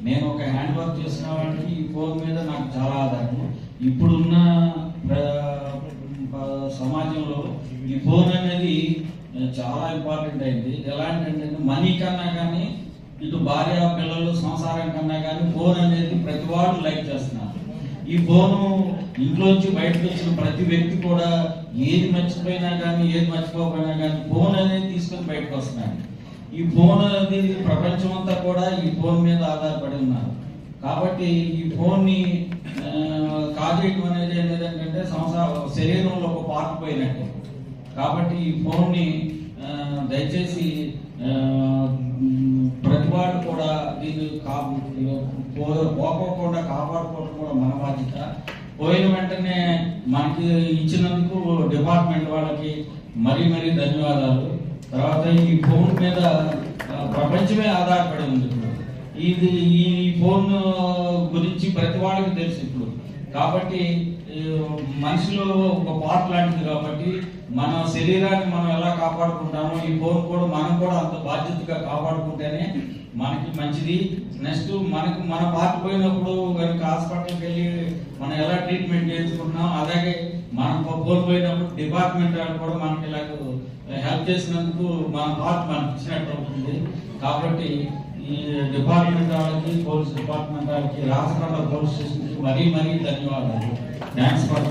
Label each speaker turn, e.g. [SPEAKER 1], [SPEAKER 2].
[SPEAKER 1] నేను ఒక hand work చేసిన వాడికి ఈ ఫోన్ మీద నాకు చాలా ఆధారం. ఇప్పుడున్న సమాజంలో ఈ ఫోన్ అనేది చాలా ఇంపార్టెంట్ అయింది. ఎలాంటి మనీ కన్నా కానీ, ఇటు భార్య పిల్లలు సంసారం కన్నా కానీ ఫోన్ అనేది ప్రతి వాడు లైక్ చేస్తున్నారు. ఈ ఫోను ఇంట్లోంచి బయటకు వచ్చిన ప్రతి వ్యక్తి కూడా ఏది మర్చిపోయినా కానీ, ఏది మర్చిపోకపోయినా కానీ ఫోన్ అనేది తీసుకొని బయటకు వస్తున్నాడు. ఈ ఫోన్ అనేది ప్రపంచం అంతా కూడా ఈ ఫోన్ మీద ఆధారపడి ఉన్నారు. కాబట్టి ఈ ఫోన్ని కాజేయడం అనేది ఏంటంటే శరీరంలో ఒక పార్ట్ పోయినట్టు. కాబట్టి ఈ ఫోన్ని దయచేసి ప్రతివాడు కూడా దీన్ని పోకోకుండా కాపాడుకోవడం కూడా మన బాధ్యత. పోయిన వెంటనే మనకి ఇచ్చినందుకు డిపార్ట్మెంట్ వాళ్ళకి మరీ ధన్యవాదాలు. తర్వాత ఈ ఫోన్ మీద ప్రపంచమే ఆధారపడి ఉంది. ఇప్పుడు ఈ ఫోన్ గురించి ప్రతి వాళ్ళకి తెలుసు ఇప్పుడు. కాబట్టి మనిషిలో ఒక పార్ట్ లాంటిది. కాబట్టి మన శరీరాన్ని మనం ఎలా కాపాడుకుంటామో ఈ ఫోన్ కూడా మనం కూడా అంత బాధ్యతగా కాపాడుకుంటేనే మనకి మంచిది. నెక్స్ట్ మన పార్ట్ పోయినప్పుడు కనుక హాస్పిటల్కి వెళ్ళి మనం ఎలా ట్రీట్మెంట్ చేయించుకుంటున్నాం, అలాగే మనం కోల్పోయినప్పుడు డిపార్ట్మెంట్ వాళ్ళు కూడా మనకి ఇలా హెల్ప్ చేసినందుకు మన పార్ట్ మనకి ఇచ్చినట్టు అవుతుంది. కాబట్టి ఈ డిపార్ట్మెంట్ వాళ్ళకి, పోలీస్ డిపార్ట్మెంట్ వాళ్ళకి, రాష్ట్రంలో పోలీస్ స్టేషన్కి మరీ ధన్యవాదాలు. Thanks for